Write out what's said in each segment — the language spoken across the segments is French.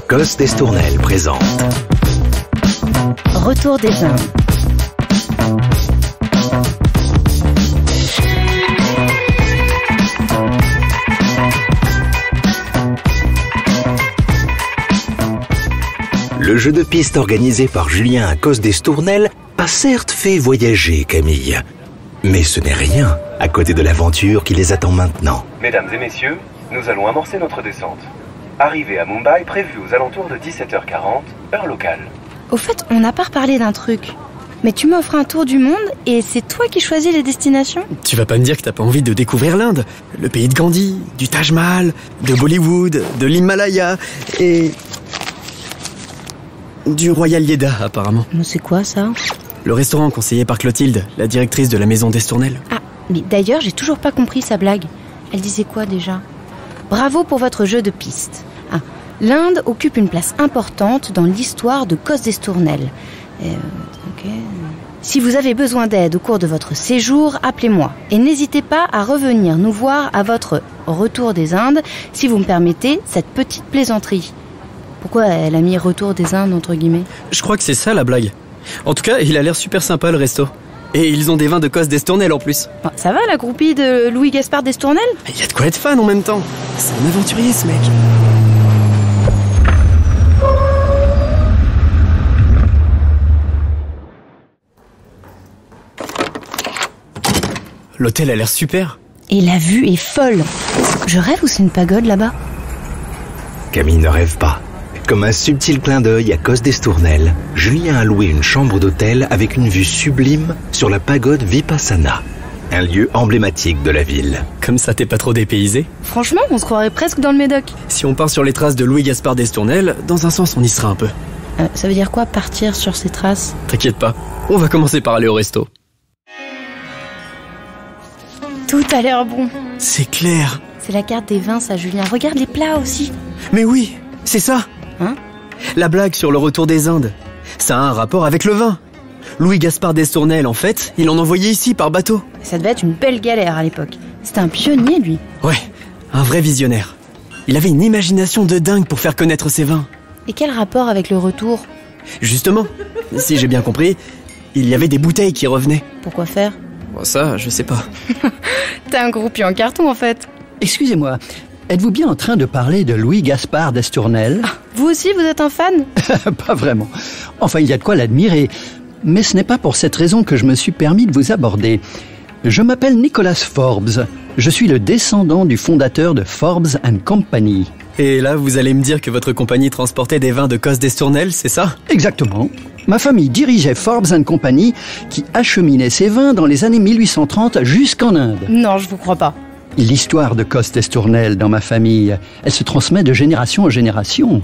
Cos d'Estournel présente Retour des Indes. Le jeu de piste organisé par Julien à Cos d'Estournel a certes fait voyager Camille. Mais ce n'est rien à côté de l'aventure qui les attend maintenant. Mesdames et messieurs, nous allons amorcer notre descente. Arrivée à Mumbai prévue aux alentours de 17h40, heure locale. Au fait, on n'a pas reparlé d'un truc. Mais tu m'offres un tour du monde et c'est toi qui choisis les destinations? Tu vas pas me dire que t'as pas envie de découvrir l'Inde, le pays de Gandhi, du Taj Mahal, de Bollywood, de l'Himalaya et... du Royal Yeda, apparemment. C'est quoi ça? Le restaurant conseillé par Clotilde, la directrice de la maison d'Estournel. Ah, mais d'ailleurs, j'ai toujours pas compris sa blague. Elle disait quoi déjà? Bravo pour votre jeu de piste. Ah, l'Inde occupe une place importante dans l'histoire de Cos d'Estournel. Ok. Si vous avez besoin d'aide au cours de votre séjour, appelez-moi. Et n'hésitez pas à revenir nous voir à votre retour des Indes, si vous me permettez cette petite plaisanterie. Pourquoi elle a mis retour des Indes entre guillemets? Je crois que c'est ça la blague. En tout cas, il a l'air super sympa le resto. Et ils ont des vins de Cos d'Estournel en plus. Bon, ça va la groupie de Louis Gaspard d'Estournel? Il y a de quoi être fan en même temps. C'est un aventurier ce mec. L'hôtel a l'air super. Et la vue est folle. Je rêve ou c'est une pagode là-bas? Camille ne rêve pas. Comme un subtil clin d'œil à Cos d'Estournel, Julien a loué une chambre d'hôtel avec une vue sublime sur la pagode Vipassana, un lieu emblématique de la ville. Comme ça, t'es pas trop dépaysé? Franchement, on se croirait presque dans le Médoc. Si on part sur les traces de Louis Gaspard d'Estournel, dans un sens, on y sera un peu. Ça veut dire quoi, partir sur ces traces? T'inquiète pas, on va commencer par aller au resto. Tout a l'air bon. C'est clair. C'est la carte des vins, ça, Julien. Regarde les plats aussi. Mais oui, c'est ça. Hein? La blague sur le retour des Indes, ça a un rapport avec le vin. Louis Gaspard d'Estournel, en fait, il en envoyait ici par bateau. Ça devait être une belle galère à l'époque. C'était un pionnier, lui. Ouais, un vrai visionnaire. Il avait une imagination de dingue pour faire connaître ses vins. Et quel rapport avec le retour? Justement, si j'ai bien compris, il y avait des bouteilles qui revenaient. Pourquoi faire? Bon, ça, je sais pas. T'es un groupie en carton, en fait. Excusez-moi, êtes-vous bien en train de parler de Louis Gaspard d'Estournel? Vous aussi, vous êtes un fan? Pas vraiment. Enfin, il y a de quoi l'admirer. Mais ce n'est pas pour cette raison que je me suis permis de vous aborder. Je m'appelle Nicholas Forbes. Je suis le descendant du fondateur de Forbes & Company. Et là, vous allez me dire que votre compagnie transportait des vins de Cos d'Estournel, c'est ça? Exactement. Ma famille dirigeait Forbes & Company, qui acheminait ses vins dans les années 1830 jusqu'en Inde. Non, je vous crois pas. L'histoire de Cos d'Estournel dans ma famille, elle se transmet de génération en génération.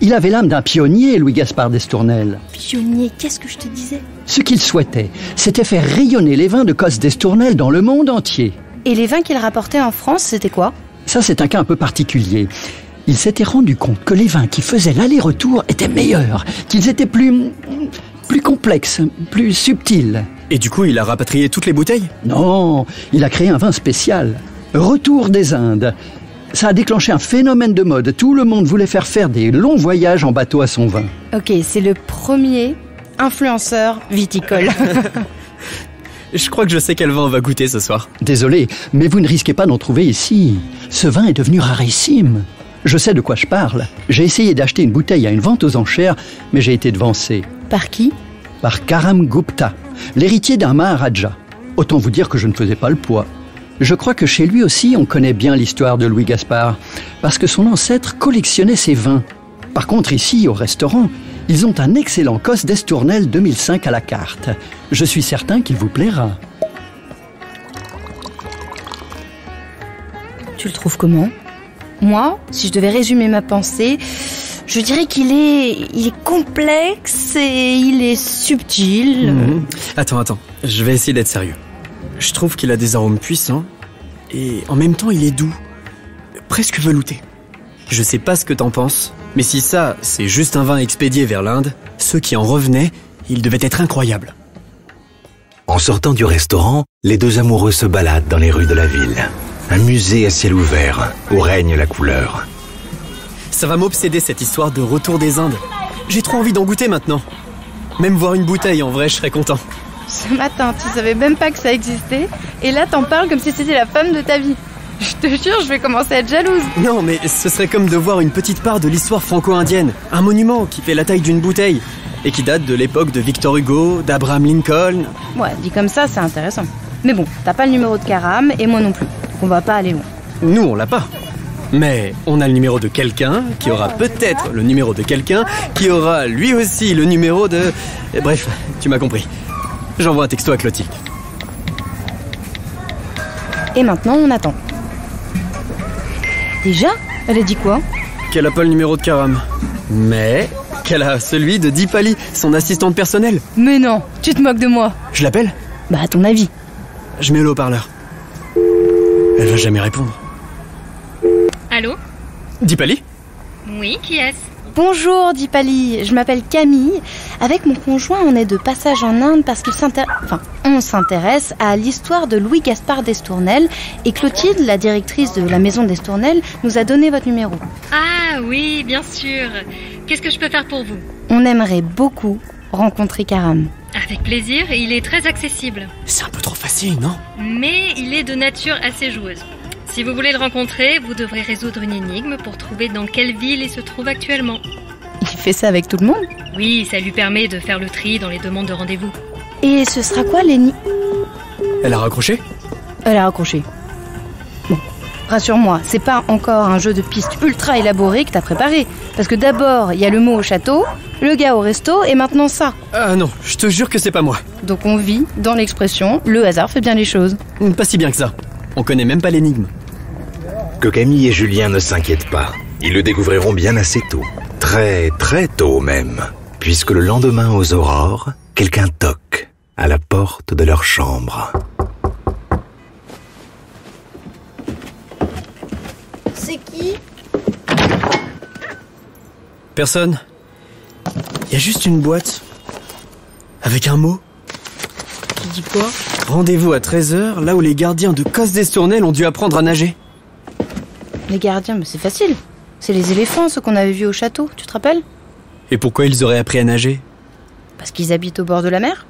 Il avait l'âme d'un pionnier, Louis Gaspard d'Estournel. Pionnier, qu'est-ce que je te disais? Ce qu'il souhaitait, c'était faire rayonner les vins de Cos d'Estournel dans le monde entier. Et les vins qu'il rapportait en France, c'était quoi? Ça, c'est un cas un peu particulier. Il s'était rendu compte que les vins qui faisaient l'aller-retour étaient meilleurs, qu'ils étaient plus complexes, plus subtils. Et du coup, il a rapatrié toutes les bouteilles? Non, il a créé un vin spécial. Retour des Indes. Ça a déclenché un phénomène de mode. Tout le monde voulait faire des longs voyages en bateau à son vin. Ok, c'est le premier influenceur viticole. Je crois que je sais quel vin on va goûter ce soir. Désolé, mais vous ne risquez pas d'en trouver ici. Ce vin est devenu rarissime. Je sais de quoi je parle. J'ai essayé d'acheter une bouteille à une vente aux enchères, mais j'ai été devancé. Par qui? Par Karam Gupta, l'héritier d'un Maharaja. Autant vous dire que je ne faisais pas le poids. Je crois que chez lui aussi, on connaît bien l'histoire de Louis Gaspard, parce que son ancêtre collectionnait ses vins. Par contre, ici, au restaurant, ils ont un excellent Cos d'Estournel 2005 à la carte. Je suis certain qu'il vous plaira. Tu le trouves comment? Moi, si je devais résumer ma pensée, je dirais qu'il est complexe et il est subtil. Attends, je vais essayer d'être sérieux. Je trouve qu'il a des arômes puissants et en même temps il est doux, presque velouté. Je sais pas ce que t'en penses, mais si ça, c'est juste un vin expédié vers l'Inde, ceux qui en revenaient, ils devaient être incroyables. En sortant du restaurant, les deux amoureux se baladent dans les rues de la ville. Un musée à ciel ouvert, où règne la couleur. Ça va m'obséder cette histoire de retour des Indes. J'ai trop envie d'en goûter maintenant. Même voir une bouteille, en vrai, je serais content. Ce matin, tu savais même pas que ça existait, et là t'en parles comme si c'était la femme de ta vie. Je te jure, je vais commencer à être jalouse. Non, mais ce serait comme de voir une petite part de l'histoire franco-indienne. Un monument qui fait la taille d'une bouteille et qui date de l'époque de Victor Hugo, d'Abraham Lincoln. Ouais, dit comme ça, c'est intéressant. Mais bon, t'as pas le numéro de Karam, et moi non plus. Donc on va pas aller loin. Nous, on l'a pas. Mais on a le numéro de quelqu'un qui aura peut-être le numéro de quelqu'un qui aura lui aussi le numéro de... Bref, tu m'as compris. J'envoie un texto à Clotilde. Et maintenant, on attend. Déjà ? Elle a dit quoi ? Qu'elle a pas le numéro de Karam. Mais qu'elle a celui de Deepali, son assistante personnelle. Mais non, tu te moques de moi. Je l'appelle ? Bah à ton avis. Je mets le haut-parleur. Elle va jamais répondre. Allô ? Deepali ? Oui, qui est-ce ? Bonjour Deepali, je m'appelle Camille. Avec mon conjoint, on est de passage en Inde parce on s'intéresse à l'histoire de Louis-Gaspard d'Estournel et Clotilde, la directrice de la maison d'Estournel, nous a donné votre numéro. Ah oui, bien sûr. Qu'est-ce que je peux faire pour vous ? On aimerait beaucoup rencontrer Karam. Avec plaisir, il est très accessible. C'est un peu trop facile, non ? Mais il est de nature assez joueuse. Si vous voulez le rencontrer, vous devrez résoudre une énigme pour trouver dans quelle ville il se trouve actuellement. Il fait ça avec tout le monde ? Oui, ça lui permet de faire le tri dans les demandes de rendez-vous. Et ce sera quoi l'énigme ? Elle a raccroché ? Elle a raccroché. Bon, rassure-moi, c'est pas encore un jeu de piste ultra élaboré que t'as préparé. Parce que d'abord, il y a le mot au château, le gars au resto, et maintenant ça. Ah non, je te jure que c'est pas moi. Donc on vit dans l'expression « le hasard fait bien les choses ». Pas si bien que ça. On connaît même pas l'énigme. Que Camille et Julien ne s'inquiètent pas. Ils le découvriront bien assez tôt. Très, très tôt même. Puisque le lendemain aux aurores, quelqu'un toque à la porte de leur chambre. C'est qui ? Personne. Il y a juste une boîte. Avec un mot. Qui dit quoi ? Rendez-vous à 13h, là où les gardiens de Cos d'Estournel ont dû apprendre à nager. Les gardiens, mais c'est facile. C'est les éléphants, ceux qu'on avait vus au château, tu te rappelles ? Et pourquoi ils auraient appris à nager ? Parce qu'ils habitent au bord de la mer ?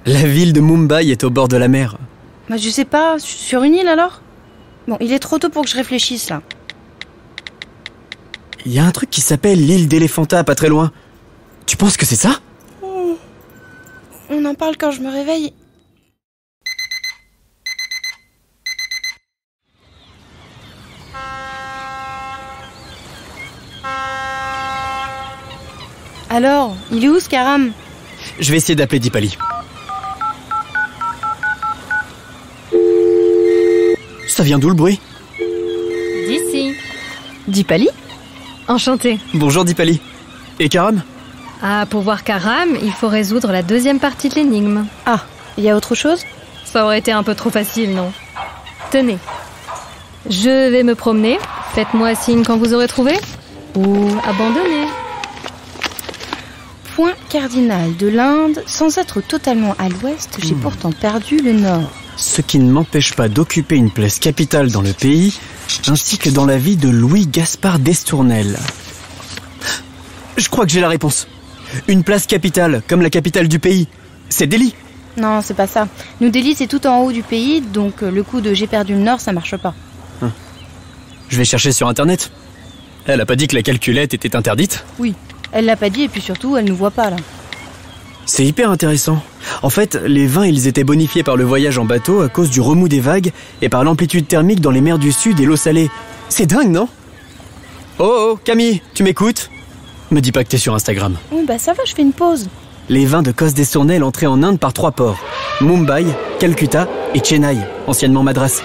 La ville de Mumbai est au bord de la mer. Bah je sais pas, sur une île alors ? Bon, il est trop tôt pour que je réfléchisse là. Il y a un truc qui s'appelle l'île d'Elephanta, pas très loin. Tu penses que c'est ça ? On en parle quand je me réveille. Alors, il est où ce Karam ? Je vais essayer d'appeler Deepali. Ça vient d'où le bruit ? D'ici. Deepali ? Enchanté. Bonjour Deepali. Et Karam ? Ah, pour voir Karam, il faut résoudre la deuxième partie de l'énigme. Ah, il y a autre chose ? Ça aurait été un peu trop facile, non ? Tenez. Je vais me promener. Faites-moi signe quand vous aurez trouvé. Ou abandonné. Point cardinal de l'Inde, sans être totalement à l'ouest, j'ai pourtant perdu le nord. Ce qui ne m'empêche pas d'occuper une place capitale dans le pays, ainsi que dans la vie de Louis-Gaspard d'Estournel. Je crois que j'ai la réponse. Une place capitale, comme la capitale du pays. C'est Delhi. Non, c'est pas ça. New Delhi, c'est tout en haut du pays, donc le coup de j'ai perdu le nord, ça marche pas. Je vais chercher sur Internet. Elle a pas dit que la calculette était interdite ? Oui, elle l'a pas dit et puis surtout, elle nous voit pas là. C'est hyper intéressant. En fait, les vins, ils étaient bonifiés par le voyage en bateau à cause du remous des vagues et par l'amplitude thermique dans les mers du Sud et l'eau salée. C'est dingue, non ? Oh, Camille, tu m'écoutes ? Me dis pas que t'es sur Instagram. Oh bah ça va, je fais une pause. Les vins de Cos d'Estournel entraient en Inde par 3 ports. Mumbai, Calcutta et Chennai, anciennement Madras.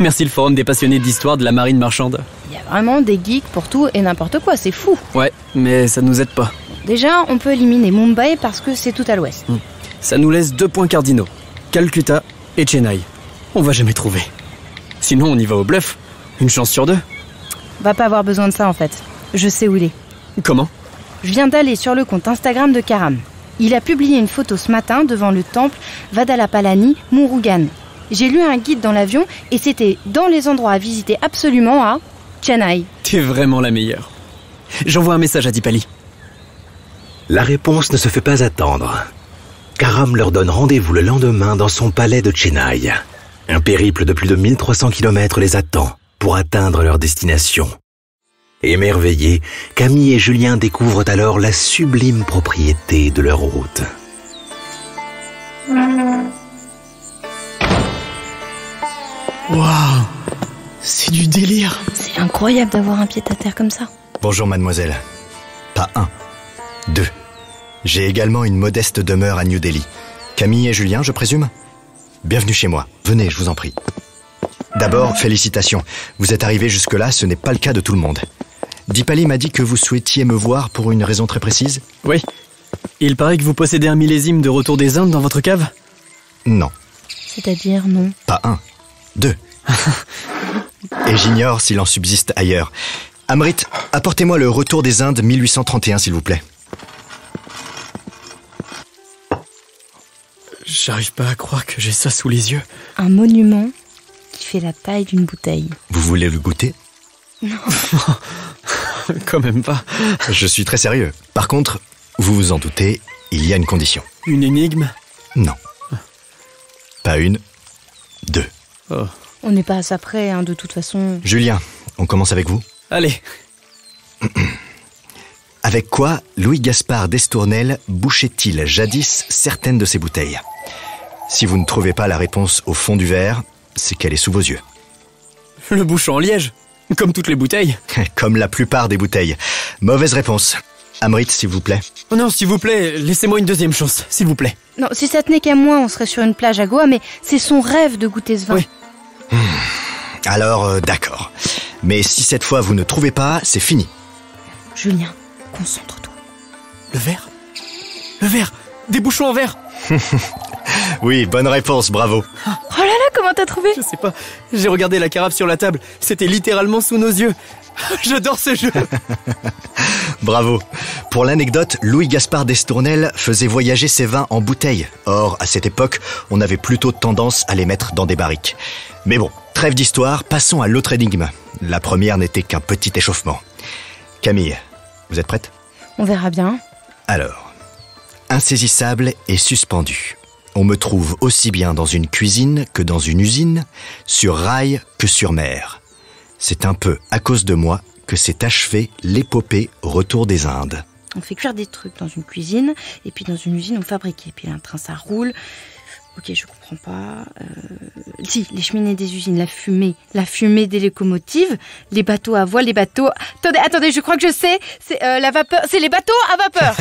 Merci le forum des passionnés d'histoire de la marine marchande. Il y a vraiment des geeks pour tout et n'importe quoi, c'est fou. Ouais, mais ça nous aide pas. Déjà, on peut éliminer Mumbai parce que c'est tout à l'ouest. Ça nous laisse 2 points cardinaux. Calcutta et Chennai. On va jamais trouver. Sinon, on y va au bluff. Une chance sur 2. Va pas avoir besoin de ça en fait. Je sais où il est. Comment ? Je viens d'aller sur le compte Instagram de Karam. Il a publié une photo ce matin devant le temple Vadalapalani, Murugan. J'ai lu un guide dans l'avion et c'était dans les endroits à visiter absolument à Chennai. T'es vraiment la meilleure. J'envoie un message à Dipali. La réponse ne se fait pas attendre. Karam leur donne rendez-vous le lendemain dans son palais de Chennai. Un périple de plus de 1300 km les attend pour atteindre leur destination. Émerveillés, Camille et Julien découvrent alors la sublime propriété de leur hôte. Waouh, c'est du délire. C'est incroyable d'avoir un pied-à-terre comme ça. Bonjour mademoiselle. Pas un, deux. J'ai également une modeste demeure à New Delhi. Camille et Julien, je présume ? Bienvenue chez moi. Venez, je vous en prie. D'abord, félicitations. Vous êtes arrivés jusque-là, ce n'est pas le cas de tout le monde. Dipali m'a dit que vous souhaitiez me voir pour une raison très précise ? Oui. Il paraît que vous possédez un millésime de retour des Indes dans votre cave ? Non. C'est-à-dire non. Pas un, deux. Et j'ignore s'il en subsiste ailleurs. Amrit, apportez-moi le retour des Indes 1831, s'il vous plaît. J'arrive pas à croire que j'ai ça sous les yeux. Un monument qui fait la taille d'une bouteille. Vous voulez le goûter ? Non. Quand même pas. Je suis très sérieux. Par contre, vous vous en doutez, il y a une condition. Une énigme ? Non. Pas une, deux. Oh. On n'est pas à ça près, hein, de toute façon. Julien, on commence avec vous ? Allez. Avec quoi Louis Gaspard d'Estournel bouchait-il jadis certaines de ses bouteilles ? Si vous ne trouvez pas la réponse au fond du verre, c'est qu'elle est sous vos yeux. Le bouchon en liège, comme toutes les bouteilles. Comme la plupart des bouteilles. Mauvaise réponse. Amrit, s'il vous plaît. Oh non, s'il vous plaît, laissez-moi une deuxième chance, s'il vous plaît. Non, si ça tenait qu'à moi, on serait sur une plage à Goa, mais c'est son rêve de goûter ce vin. Oui. Alors, d'accord. Mais si cette fois vous ne trouvez pas, c'est fini. Julien, concentre-toi. Le verre ? Le verre ! Des bouchons en verre ! Oui, bonne réponse, bravo. Oh là là, comment t'as trouvé ? Je sais pas, j'ai regardé la carafe sur la table, c'était littéralement sous nos yeux. J'adore ce jeu. Bravo. Pour l'anecdote, Louis Gaspard d'Estournel faisait voyager ses vins en bouteilles. Or, à cette époque, on avait plutôt tendance à les mettre dans des barriques. Mais bon, trêve d'histoire, passons à l'autre énigme. La première n'était qu'un petit échauffement. Camille, vous êtes prête ? On verra bien. Alors, insaisissable et suspendu. On me trouve aussi bien dans une cuisine que dans une usine, sur rail que sur mer. C'est un peu à cause de moi que s'est achevée l'épopée Retour des Indes. On fait cuire des trucs dans une cuisine, et puis dans une usine on fabrique. Et puis un train ça roule. Ok, je comprends pas. Si, les cheminées des usines, la fumée des locomotives, les bateaux à voile, les bateaux... Attendez, je crois que je sais. C'est la vapeur. C'est les bateaux à vapeur.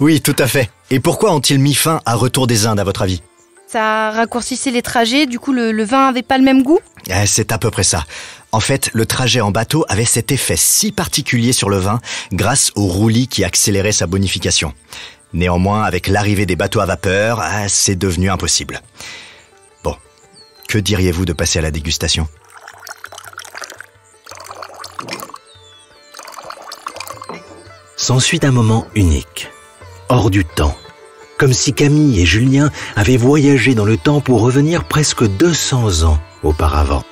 Oui, tout à fait. Et pourquoi ont-ils mis fin à Retour des Indes, à votre avis ? Ça raccourcissait les trajets, du coup le vin avait pas le même goût ? C'est à peu près ça. En fait, le trajet en bateau avait cet effet si particulier sur le vin grâce au roulis qui accélérait sa bonification. Néanmoins, avec l'arrivée des bateaux à vapeur, c'est devenu impossible. Bon, que diriez-vous de passer à la dégustation ? S'ensuit un moment unique, hors du temps. Comme si Camille et Julien avaient voyagé dans le temps pour revenir presque 200 ans auparavant.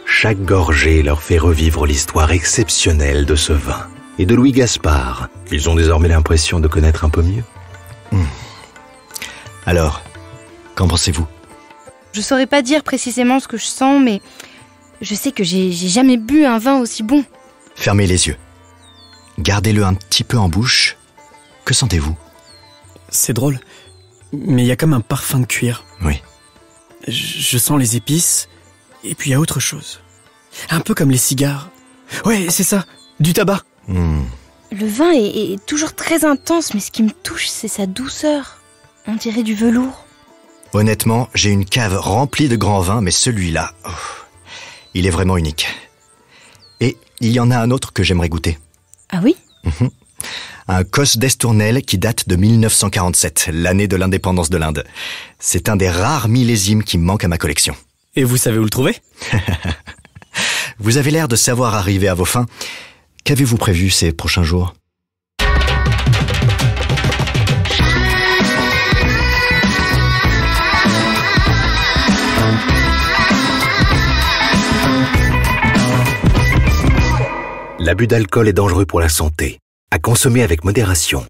Chaque gorgée leur fait revivre l'histoire exceptionnelle de ce vin et de Louis Gaspard, qu'ils ont désormais l'impression de connaître un peu mieux. Alors, qu'en pensez-vous ? Je saurais pas dire précisément ce que je sens, mais je sais que j'ai jamais bu un vin aussi bon. Fermez les yeux. Gardez-le un petit peu en bouche. Que sentez-vous ? C'est drôle, mais il y a comme un parfum de cuir. Oui. Je sens les épices, et puis il y a autre chose. Un peu comme les cigares. Ouais, c'est ça, du tabac. Le vin est toujours très intense, mais ce qui me touche, c'est sa douceur. On dirait du velours. Honnêtement, j'ai une cave remplie de grands vins, mais celui-là, il est vraiment unique. Et il y en a un autre que j'aimerais goûter. Ah oui ? Un Cos d'Estournel qui date de 1947, l'année de l'indépendance de l'Inde. C'est un des rares millésimes qui manque à ma collection. Et vous savez où le trouver ? Vous avez l'air de savoir arriver à vos fins. Qu'avez-vous prévu ces prochains jours ? L'abus d'alcool est dangereux pour la santé. À consommer avec modération.